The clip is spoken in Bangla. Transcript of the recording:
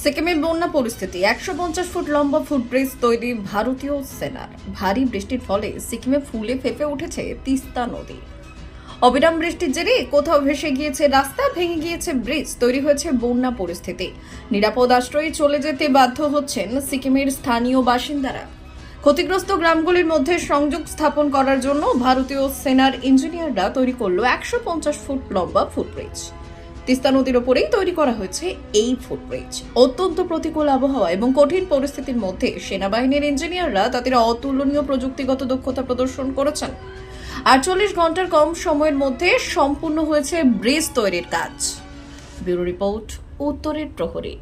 সিকিমে বন্যা পরিস্থিতি 150 ফুট লম্বা ফুটব্রিজ তৈরি ভারতীয় সেনার। ভারী বৃষ্টির ফলে সিকিমে ফুলে ফেঁপে উঠেছে তিস্তা নদী। অবিরাম বৃষ্টির জেরে কোথাও ভেসে গিয়েছে রাস্তা, ভেঙে গিয়েছে ব্রিজ, তৈরি হয়েছে বন্যা পরিস্থিতি। নিরাপদ আশ্রয়ে চলে যেতে বাধ্য হচ্ছেন সিকিমের স্থানীয় বাসিন্দারা। ক্ষতিগ্রস্ত গ্রামগুলির মধ্যে সংযোগ স্থাপন করার জন্য ভারতীয় সেনার ইঞ্জিনিয়াররা তৈরি করল 150 ফুট লম্বা ফুটব্রিজ। তিস্তা নদীর ওপরেই তৈরি করা হয়েছে এই ফুটব্রিজ। অত্যন্ত প্রতিকূল আবহাওয়া এবং কঠিন পরিস্থিতির মধ্যে সেনাবাহিনীর ইঞ্জিনিয়াররা তাদের অতুলনীয় প্রযুক্তিগত দক্ষতা প্রদর্শন করেছেন। 48 ঘন্টার কম সময়ের মধ্যে সম্পূর্ণ হয়েছে ব্রিজ তৈরির কাজ। ব্যুরো রিপোর্ট, উত্তরের প্রহরী।